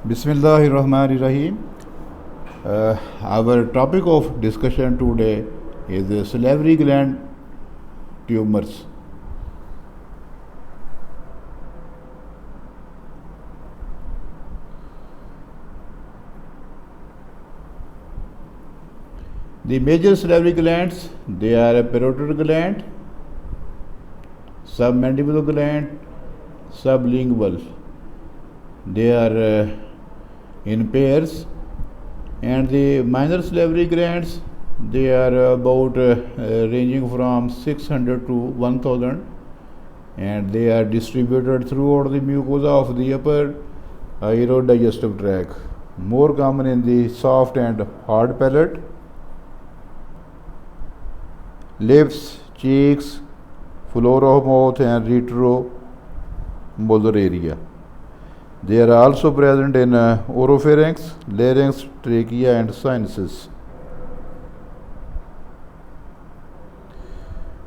Bismillahirrahmanirrahim. Our topic of discussion today is the salivary gland tumors. The major salivary glands, they are a parotid gland, submandibular gland, sublingual. They are in pairs, and the minor salivary glands, they are about ranging from 600 to 1000, and they are distributed throughout the mucosa of the upper aerodigestive tract, more common in the soft and hard palate, lips, cheeks, floor of mouth, and retromolar area. They are also present in oropharynx, larynx, trachea, and sinuses.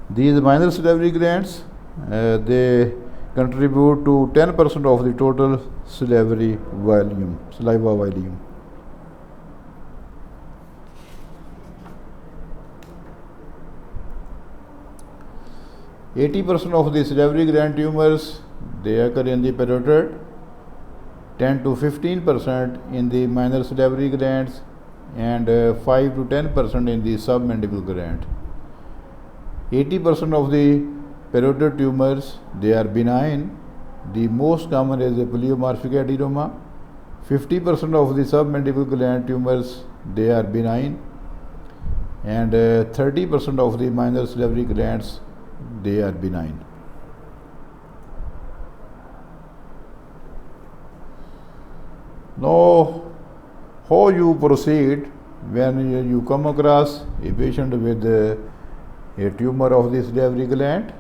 These minor salivary glands, they contribute to 10% of the total saliva volume. 80% of the salivary gland tumors, they occur in the parotid, 10 to 15% in the minor salivary glands, and 5 to 10% in the submandibular gland. 80% of the parotid tumors, they are benign. The most common is a pleomorphic adenoma. 50% of the submandibular gland tumors, they are benign, and 30% of the minor salivary glands, they are benign. Now, how you proceed when you come across a patient with a tumor of the salivary gland?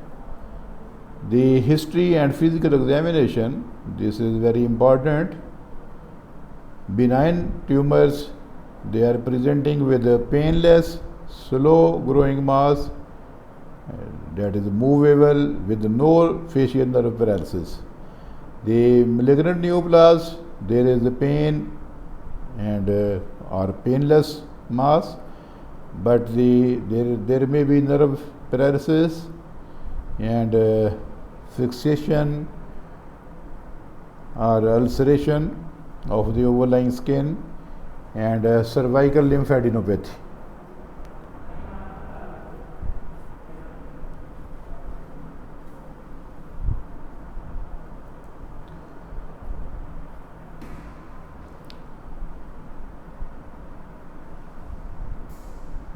The history and physical examination, this is very important. Benign tumors, they are presenting with a painless, slow growing mass that is movable with no facial nerve paralysis. The malignant neoplasm, there is a pain and or painless mass, but there may be nerve paralysis and fixation or ulceration of the overlying skin and cervical lymphadenopathy.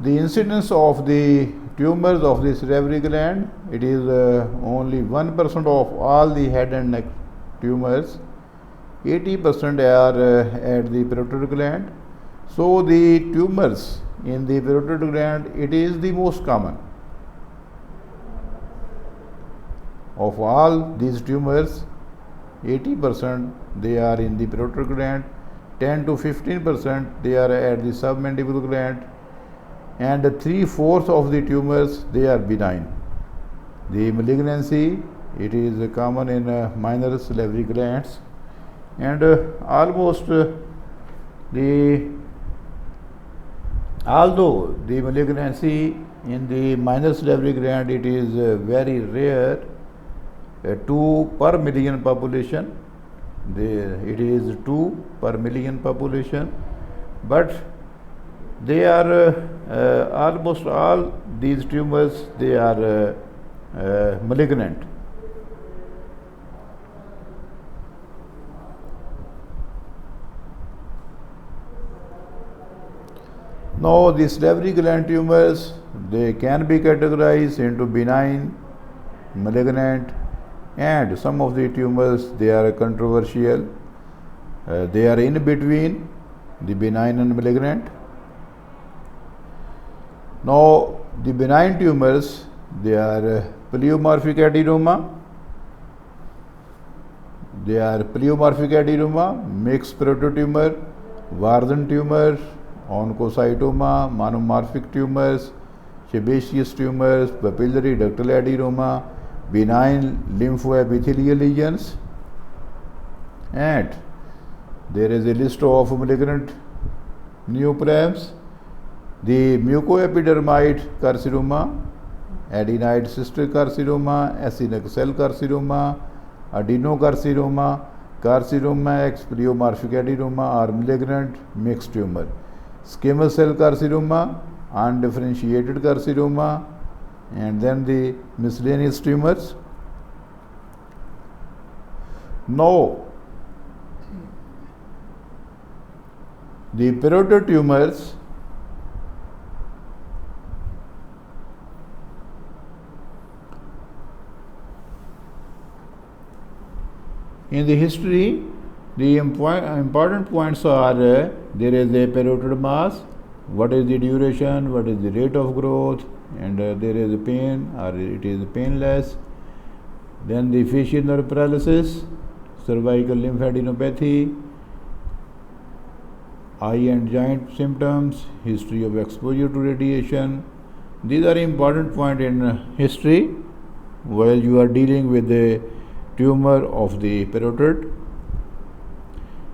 The incidence of the tumors of the salivary gland, it is only 1% of all the head and neck tumors. 80% are at the parotid gland. So the tumors in the parotid gland, it is the most common. Of all these tumors, 80% they are in the parotid gland, 10 to 15% they are at the submandibular gland, and 3/4 of the tumors, they are benign. The malignancy, it is common in minor salivary glands, and although the malignancy in the minor salivary gland, it is very rare, 2 per million population, it is 2 per million population, but they are almost all these tumors, they are malignant. Now, the salivary gland tumors, they can be categorized into benign, malignant, and some of the tumors, they are controversial. They are in between the benign and malignant. Now, the benign tumors, they are pleomorphic adenoma, mixed parotid tumor, Warthin tumor, oncocytoma, monomorphic tumors, sebaceous tumors, papillary ductal adenoma, benign lymphoepithelial lesions, and There is a list of malignant neoplasms. The mucoepidermide carcinoma, adenine cystic carcinoma, acinic cell carcinoma, adenocarcinoma, carcinoma ex pleomorphic adenoma are malignant mixed tumor. Squamous cell carcinoma, undifferentiated carcinoma, and then the miscellaneous tumors. Now, the parotid tumors in the history, the important points are there is a parotid mass, what is the duration, what is the rate of growth, and there is a pain or it is painless. Then the facial nerve paralysis, cervical lymphadenopathy, eye and joint symptoms, history of exposure to radiation. These are important points in history while you are dealing with the tumor of the parotid.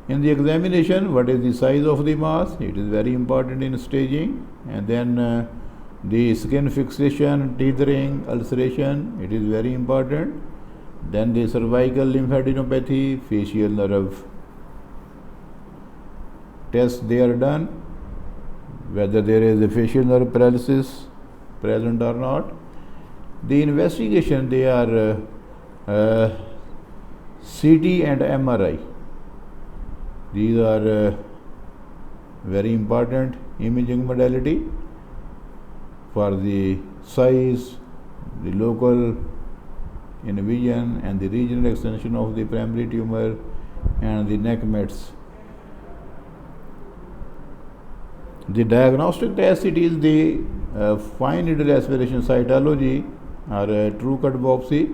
In the examination, what is the size of the mass? It is very important in staging. And then the skin fixation, tethering, ulceration, it is very important. Then the cervical lymphadenopathy, facial nerve tests they are done, whether there is a facial nerve paralysis present or not. The investigation, they are CT and MRI. These are very important imaging modality for the size, the local invasion and the regional extension of the primary tumor and the neck mets. The diagnostic test, it is the fine needle aspiration cytology or true cut biopsy.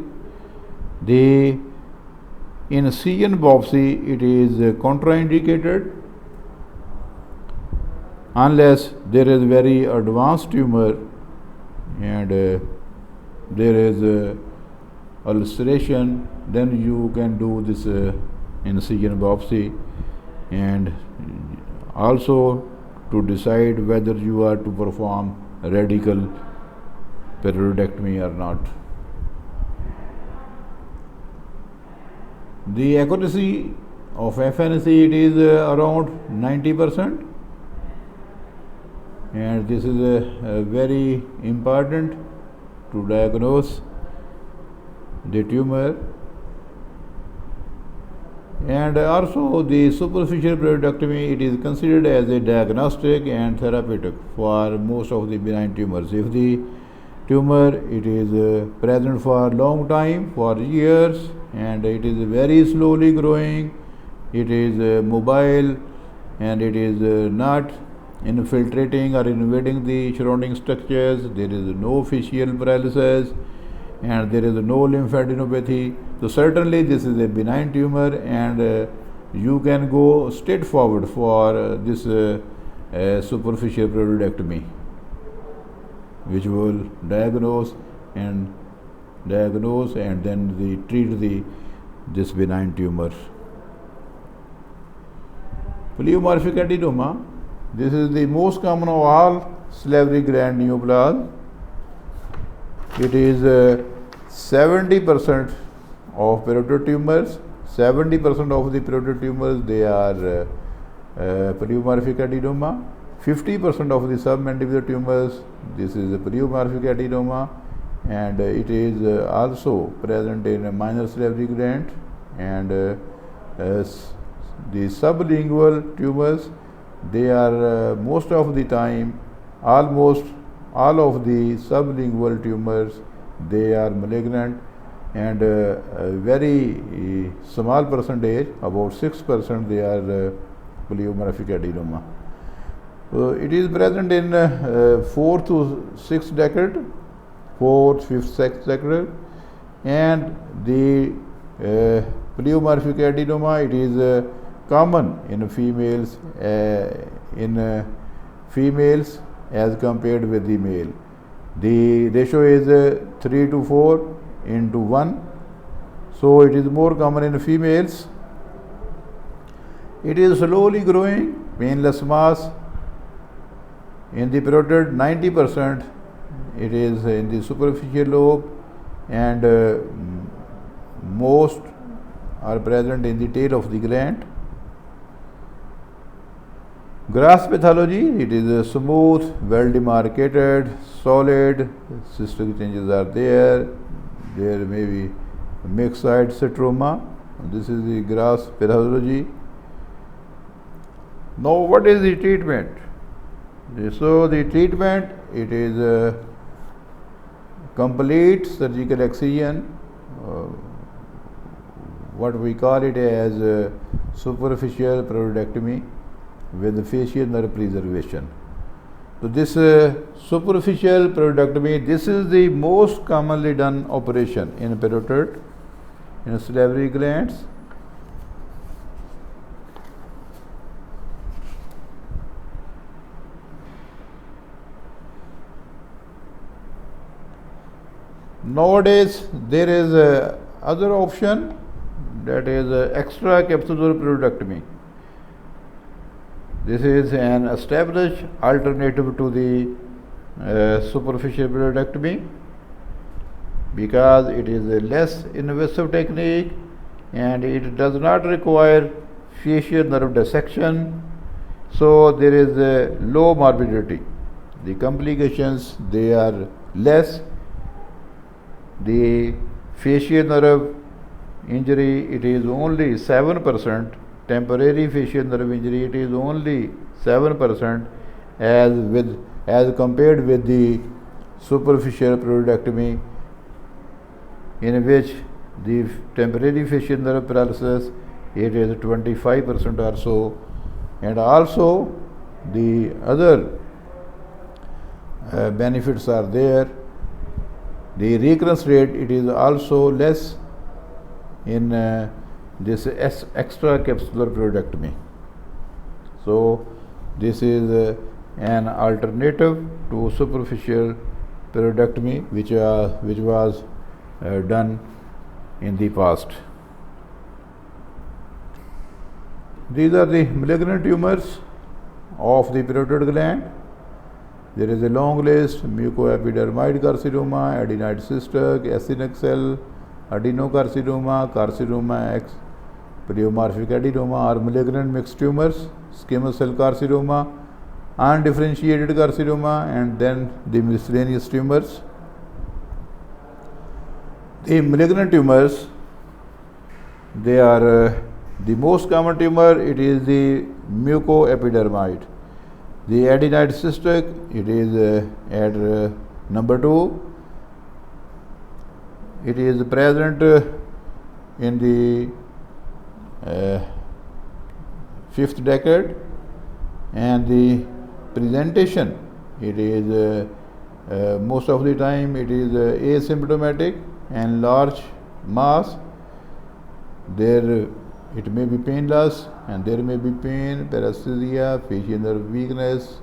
In CN biopsy, it is contraindicated unless there is very advanced tumor and there is ulceration, then you can do this in CN biopsy, and also to decide whether you are to perform radical parotidectomy or not. The accuracy of FNC, it is around 90%, and this is very important to diagnose the tumor. And also the superficial parotidectomy, it is considered as a diagnostic and therapeutic for most of the benign tumors. If the tumor, it is present for a long time, for years, and it is very slowly growing, it is mobile, and it is not infiltrating or invading the surrounding structures, there is no facial paralysis, and there is no lymphadenopathy. So certainly this is a benign tumor, and you can go straight forward for this superficial parotidectomy, which will diagnose and then treat this benign tumor. Pleomorphic adenoma, this is the most common of all salivary gland neoplasms. It is 70% of parotid tumors. 70% of the parotid tumors, they are pleomorphic adenoma. 50% of the submandibular tumors, this is a pleomorphic adenoma, and it is also present in a minor salivary gland. And the sublingual tumors, they are most of the time, almost all of the sublingual tumors, they are malignant, and a very small percentage, about 6%, they are pleomorphic adenoma. It is present in 4th to 6th decade, 4th, 5th, 6th decade, and the pleomorphic adenoma, it is common in females as compared with the male. The ratio is 3 to 4 into 1, so it is more common in females. It is slowly growing, painless mass. In the parotid, 90% it is in the superficial lobe, and most are present in the tail of the gland. Grass pathology, it is smooth, well demarcated, solid, cystic changes are there. There may be myxoid stroma. This is the grass pathology. Now, what is the treatment? So, the treatment, it is complete surgical excision, what we call it as superficial parotidectomy with facial nerve preservation. So, this superficial parotidectomy, this is the most commonly done operation in parotid, in salivary glands. Nowadays, there is other option, that is extracapsular parotidectomy. This is an established alternative to the superficial parotidectomy, because it is a less invasive technique and it does not require facial nerve dissection. So, there is a low morbidity. The complications, they are less. The facial nerve injury, it is only 7%. Temporary facial nerve injury, it is only 7% as compared with the superficial parotidectomy, in which the temporary facial nerve paralysis, it is 25% or so, and also the other benefits are there. The recurrence rate, it is also less in this extracapsular parotidectomy. So, this is an alternative to superficial parotidectomy which was done in the past. These are the malignant tumors of the parotid gland. There is a long list: mucoepidermoid carcinoma, adenoid cystic, acinic adenocarcinoma, carcinoma X, pleomorphic adenoma or malignant mixed tumors, squamous cell carcinoma, undifferentiated carcinoma, and then the miscellaneous tumors. The malignant tumors, they are the most common tumor, it is the mucoepidermoid. The adenoid cystic, it is at number 2. It is present in the 5th decade, and the presentation, it is most of the time it is asymptomatic and large mass. There it may be painless, and there may be pain, paresthesia, facial nerve weakness.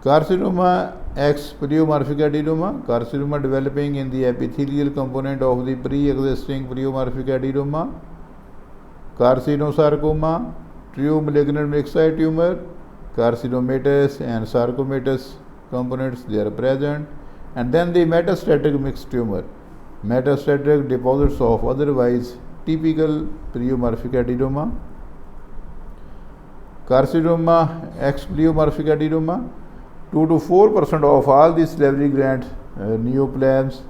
Carcinoma X, pleomorphic adenoma, carcinoma developing in the epithelial component of the pre-existing pleomorphic adenoma. Carcinosarcoma, true malignant myxoid tumor, carcinomatous and sarcomatous components, they are present. And then the metastatic mixed tumor, metastatic deposits of otherwise typical pleomorphic adenoma. Carcinoma X pleomorphic adenoma, 2 to 4% of all the salivary gland neoplasms,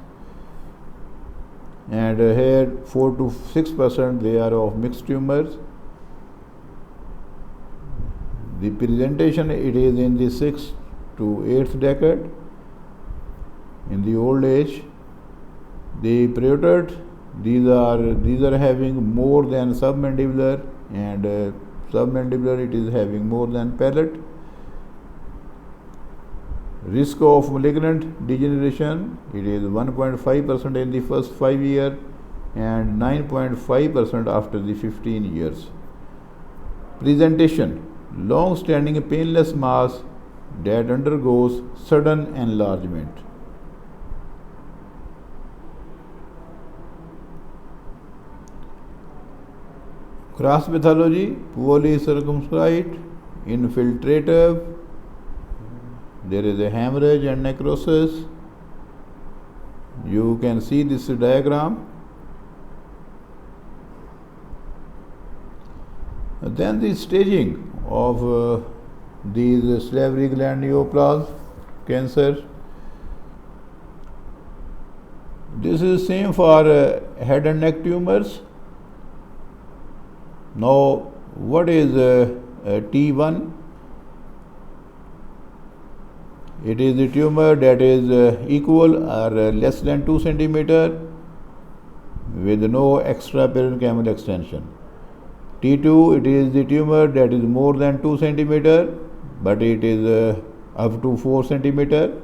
and here 4 to 6% they are of mixed tumors. The presentation, it is in the 6th to 8th decade. In the old age, the parotid, these are having more than submandibular, and submandibular it is having more than palate. Risk of malignant degeneration, it is 1.5% in the first 5 years and 9.5% after the 15 years. Presentation, long-standing painless mass that undergoes sudden enlargement. Cross pathology, poorly circumscribed, infiltrative, there is a hemorrhage and necrosis. You can see this diagram. Then the staging of these salivary gland neoplasm cancer. This is same for head and neck tumors. Now, what is T1? It is the tumor that is equal or less than 2 centimeter with no extraparenchymal extension. T2, it is the tumor that is more than 2 centimeter, but it is up to 4 centimeter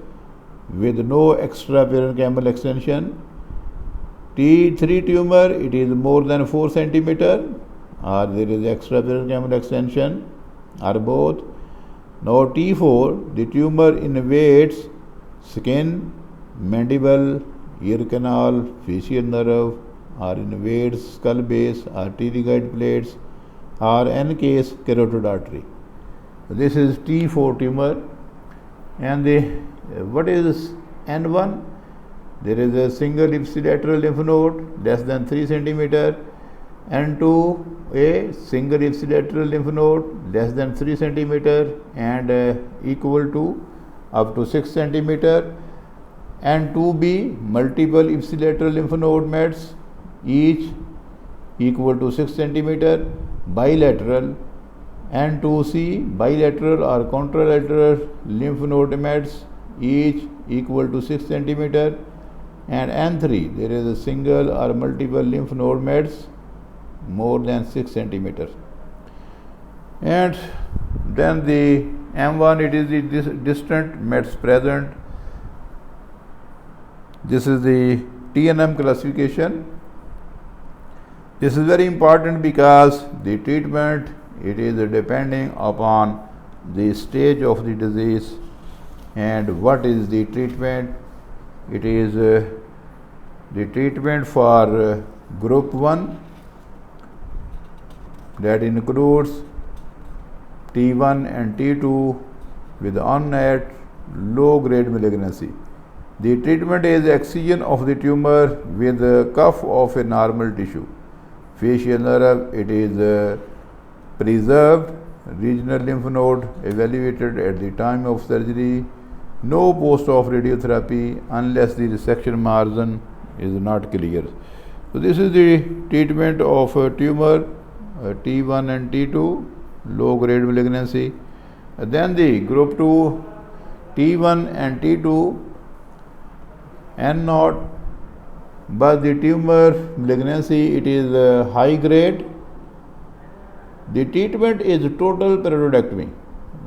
with no extraparenchymal extension. T3 tumor, it is more than 4 centimeter, or there is extraparenchymal extension, or both. Now T4, the tumor invades skin, mandible, ear canal, facial nerve, or invades skull base, arterioid plates, or in case carotid artery. This is T4 tumor. And what is N1? There is a single ipsilateral lymph node less than 3 centimeter. N2, a single ipsilateral lymph node less than 3 centimeter and equal to up to 6 centimeter. N2B, multiple ipsilateral lymph node mets each equal to 6 centimeter. Bilateral. N2C, bilateral or contralateral lymph node mets each equal to 6 centimeter. And N3, there is a single or multiple lymph node mets more than 6 centimeter. And then the M1, it is the distant mets present. This is the TNM classification. This is very important because the treatment, it is depending upon the stage of the disease and what is the treatment. It is the treatment for group 1, that includes T1 and T2 with unmet low grade malignancy. The treatment is excision of the tumor with cuff of a normal tissue. Facial nerve, it is preserved, regional lymph node evaluated at the time of surgery, no post-op radiotherapy unless the resection margin is not clear. So this is the treatment of a tumor T1 and T2, low grade malignancy. Then the group 2, T1 and T2, N0, but the tumor malignancy, it is high grade. The treatment is total periodectomy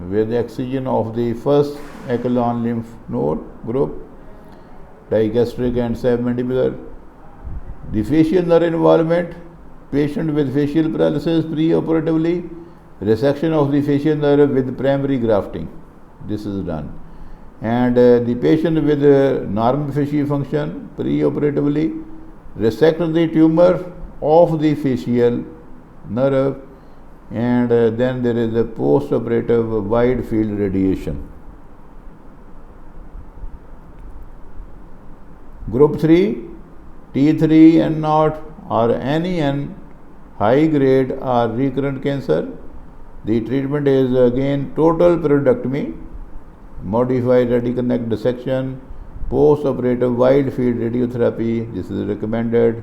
with excision of the first echelon lymph node group, digastric and submandibular. The facial nerve involvement, patient with facial paralysis preoperatively, resection of the facial nerve with primary grafting. This is done. And the patient with normal facial function preoperatively, resect the tumor of the facial nerve, and then there is a post-operative wide field radiation. Group 3, T3 N0 or any N, high grade or recurrent cancer. The treatment is again total periodectomy, modified radical neck dissection, post-operative wide field radiotherapy. This is recommended.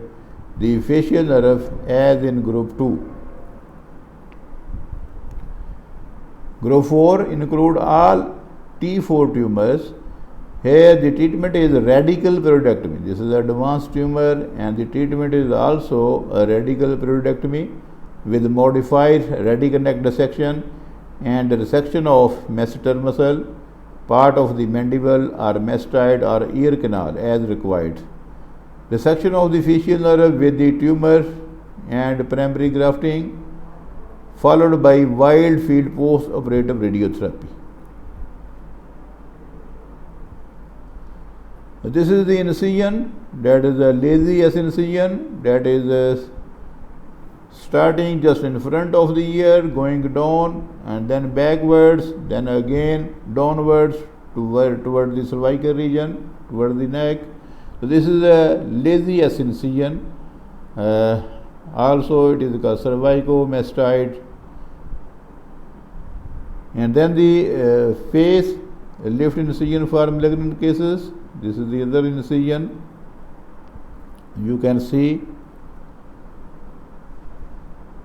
The facial nerve as in group 2. Group 4 include all T4 tumors. Here the treatment is radical periodectomy. This is advanced tumor and the treatment is also a radical periodectomy with modified radical neck dissection and resection of masseter muscle, part of the mandible or mastoid or ear canal as required. Resection of the facial nerve with the tumor and primary grafting, followed by wide field post-operative radiotherapy. This is the incision, that is a lazy S incision, that is starting just in front of the ear, going down and then backwards, then again downwards toward the cervical region, toward the neck. So this is a lazy S incision. Also it is called cervicomastoid. And then the face lift incision for malignant cases. This is the other incision. You can see.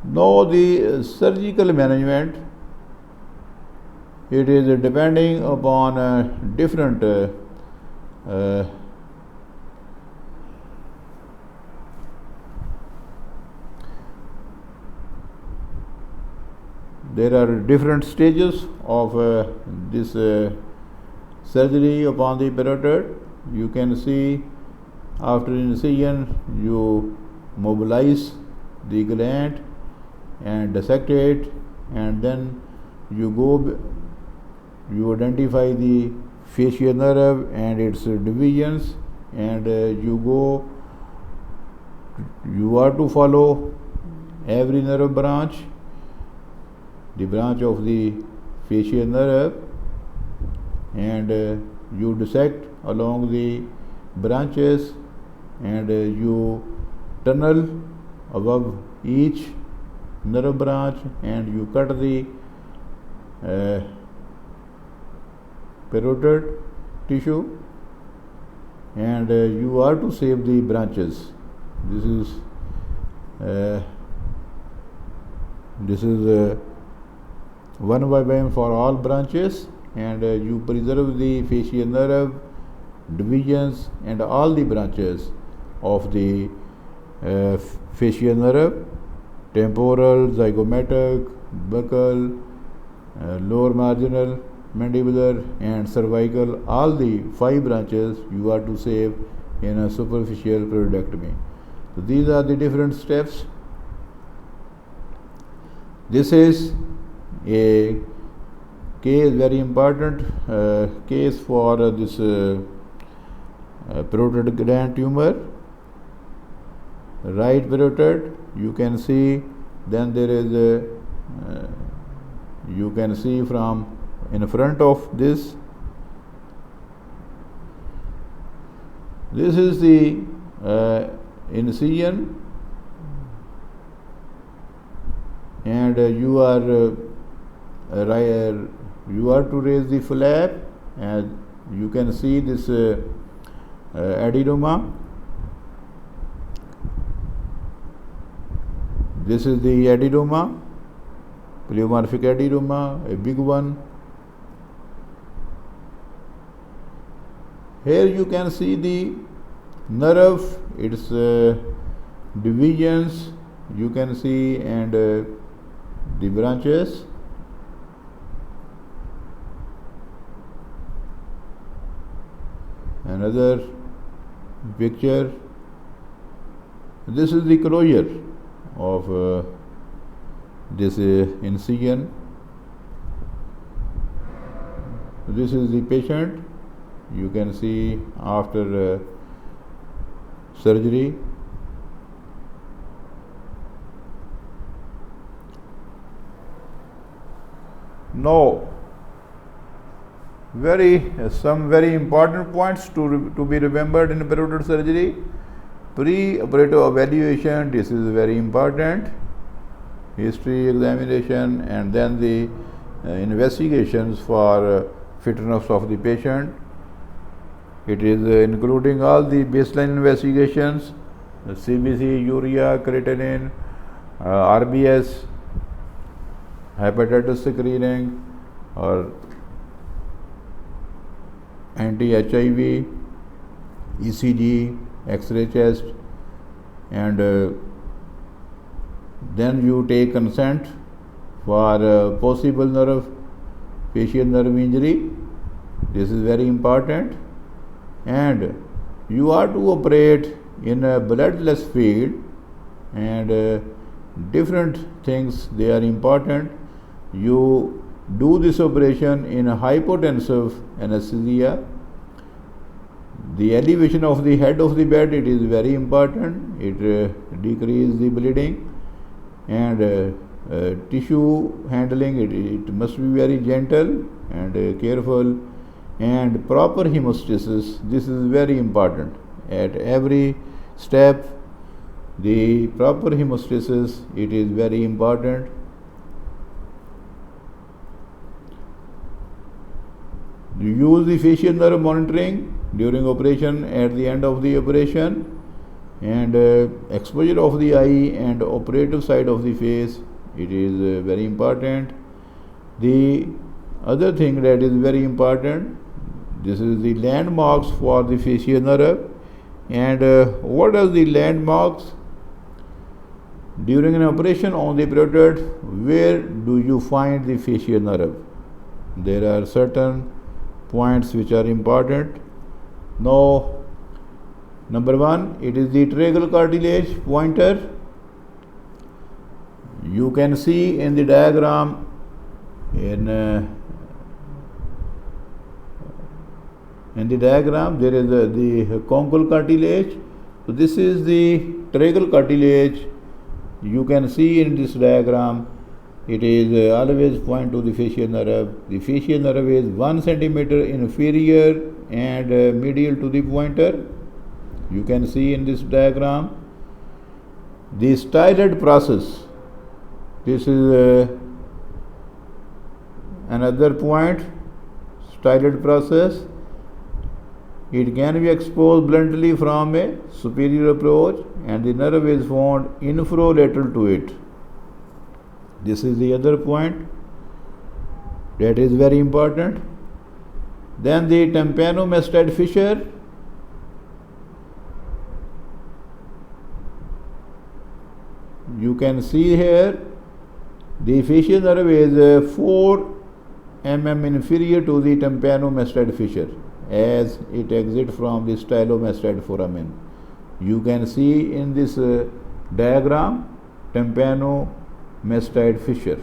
Now the surgical management, it is depending upon different there are different stages of this surgery upon the parotid. You can see after incision you mobilize the gland and dissect it, and then you identify the facial nerve and its divisions, and you are to follow every nerve branch, the branch of the facial nerve, and you dissect along the branches, and you tunnel above each nerve branch, and you cut the parotid tissue, and you are to save the branches. This is one by one for all branches, and you preserve the facial nerve, divisions, and all the branches of the facial nerve: temporal, zygomatic, buccal, lower marginal, mandibular, and cervical. All the 5 branches you are to save in a superficial parotidectomy. So these are the different steps. This is a case, very important case for this parotid gland tumor, right parotid. You can see, then there is you can see from in front of this. This is the incision, and you are to raise the flap, and you can see this adenoma. This is the adenoma, pleomorphic adenoma, a big one. Here you can see the nerve, its divisions you can see, and the branches. Another picture. This is the closure of this incision. This is the patient. You can see after surgery. Now, some very important points to be remembered in parotid surgery. Pre-operative evaluation, this is very important. History examination, and then the investigations for fitness of the patient. It is including all the baseline investigations, the CBC, urea, creatinine, RBS, hepatitis screening, or anti-HIV, ECG, X-ray chest, and then you take consent for possible facial nerve injury. This is very important, and you are to operate in a bloodless field, and different things, they are important. You do this operation in a hypotensive anesthesia. The elevation of the head of the bed, it is very important. It decreases the bleeding, and tissue handling, it must be very gentle and careful, and proper hemostasis, this is very important. At every step, the proper hemostasis, it is very important. You use the facial nerve monitoring during operation, at the end of the operation, and exposure of the eye and operative side of the face, it is very important. The other thing that is very important, this is the landmarks for the facial nerve. And what are the landmarks? During an operation on the parotid, where do you find the facial nerve? There are certain points which are important. Now, number one, it is the tragus cartilage pointer. You can see in the diagram in the diagram there is the conchal cartilage. So this is the tragus cartilage. You can see in this diagram, it is always point to the facial nerve. The facial nerve is 1 centimeter inferior and medial to the pointer. You can see in this diagram. The styloid process, this is another point, styloid process. It can be exposed bluntly from a superior approach, and the nerve is found infralateral to it. This is the other point that is very important. Then the tympanomastoid fissure. You can see here the facial nerve is 4 mm inferior to the tympanomastoid fissure as it exits from the stylomastoid foramen. You can see in this diagram tympanomastoid fissure.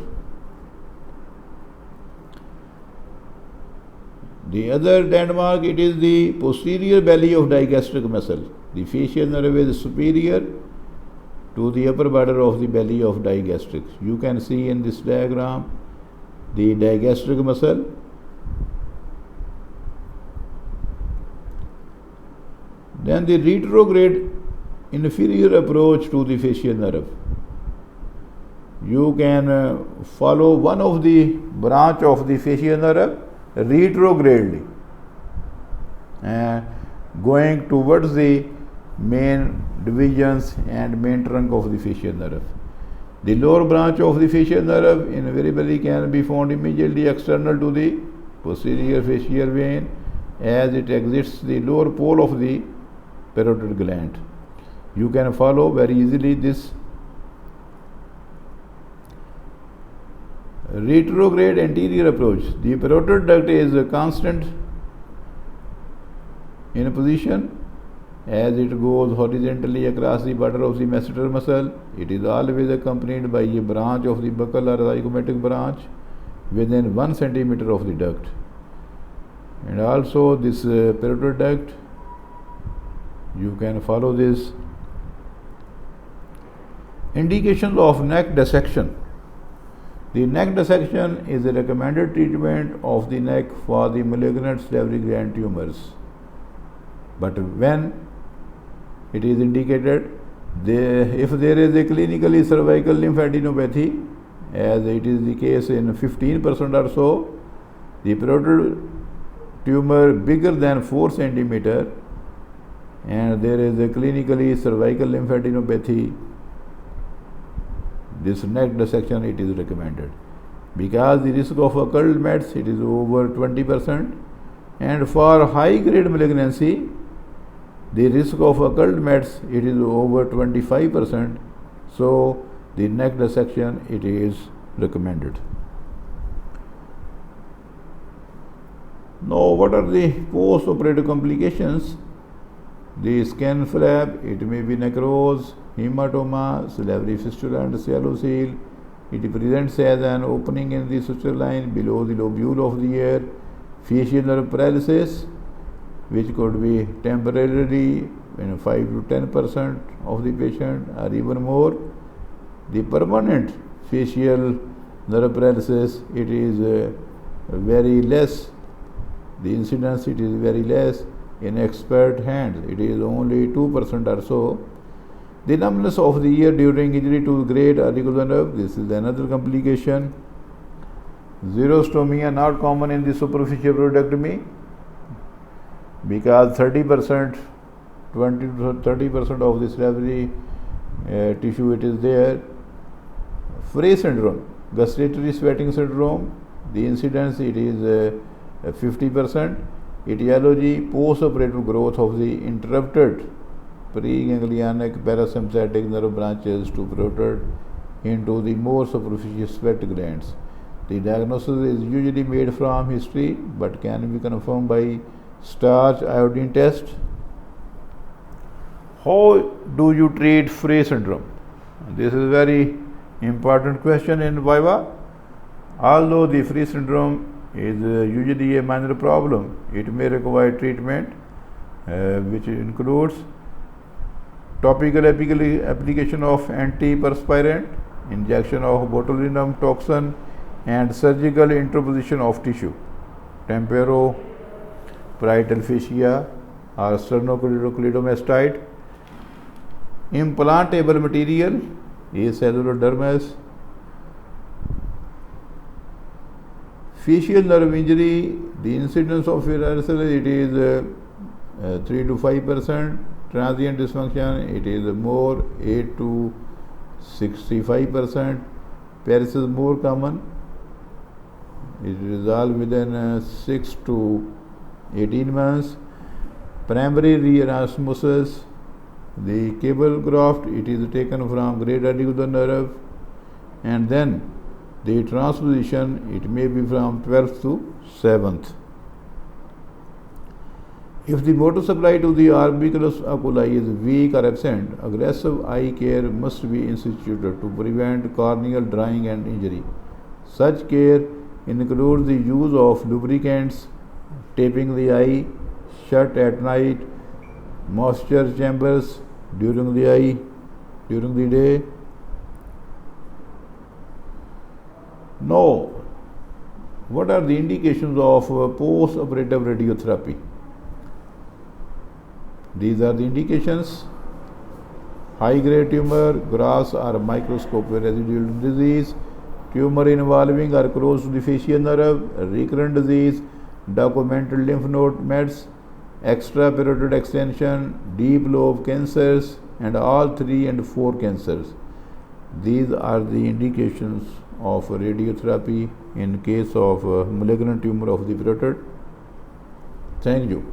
The other landmark, it is the posterior belly of digastric muscle. The facial nerve is superior to the upper border of the belly of digastric. You can see in this diagram the digastric muscle. Then the retrograde inferior approach to the facial nerve. You can follow one of the branch of the facial nerve retrogradely, going towards the main divisions and main trunk of the facial nerve. The lower branch of the facial nerve invariably can be found immediately external to the posterior facial vein as it exits the lower pole of the parotid gland. You can follow very easily this retrograde anterior approach. The parotid duct is constant in position as it goes horizontally across the border of the masseter muscle. It is always accompanied by a branch of the buccal or zygomatic branch within 1 centimeter of the duct. And also this parotid duct, you can follow this. Indications of neck dissection. The neck dissection is a recommended treatment of the neck for the malignant salivary gland tumors. But when it is indicated, if there is a clinically cervical lymphadenopathy, as it is the case in 15% or so, the parotid tumor bigger than 4 centimeter, and there is a clinically cervical lymphadenopathy, this neck dissection, it is recommended. Because the risk of occult mets, it is over 20%, and for high grade malignancy, the risk of occult mets, it is over 25%. So the neck dissection, it is recommended. Now, what are the post-operative complications? The skin flap, it may be necrose, hematoma, salivary fistula and sialocele. It presents as an opening in the suture line below the lobule of the ear. Facial nerve paralysis, which could be temporarily 5 to 10% of the patient or even more. The permanent facial nerve paralysis, it is very less. The incidence, it is very less. In expert hands, it is only 2% or so. The numbness of the ear during injury to the great auricular nerve, this is another complication. Xerostomia not common in the superficial prostatectomy because 30%, 20 to 30% of the salivary tissue it is there. Frey syndrome, gustatory sweating syndrome, the incidence it is 50%. Etiology, post-operative growth of the interrupted preganglionic parasympathetic nerve branches to parotid into the more superficial sweat glands. The diagnosis is usually made from history but can be confirmed by starch iodine test. How do you treat Frey syndrome? This is a very important question in Viva. Although the Frey syndrome is usually a minor problem, it may require treatment which includes topical application of antiperspirant, injection of botulinum toxin, and surgical interposition of tissue, temporoparietal fascia or sternocleidomastoid, implantable material, acellular dermis. Facial nerve injury, the incidence of reversal, it is 3 to 5%. Transient dysfunction, it is more 8 to 65%. Paresis is more common. It resolves within 6 to 18 months. Primary reanastomosis, the cable graft, it is taken from great auricular nerve, and then the transposition, it may be from 12th to 7th. If the motor supply to the orbiculus oculi is weak or absent, aggressive eye care must be instituted to prevent corneal drying and injury. Such care includes the use of lubricants, taping the eye shut at night, moisture chambers during the day. Now, what are the indications of post-operative radiotherapy? These are the indications: high-grade tumor, gross or microscopic residual disease, tumor involving or close to the facial nerve, recurrent disease, documented lymph node mets, extraparotid extension, deep lobe cancers, and all 3 and 4 cancers. These are the indications of radiotherapy in case of malignant tumor of the parotid. Thank you.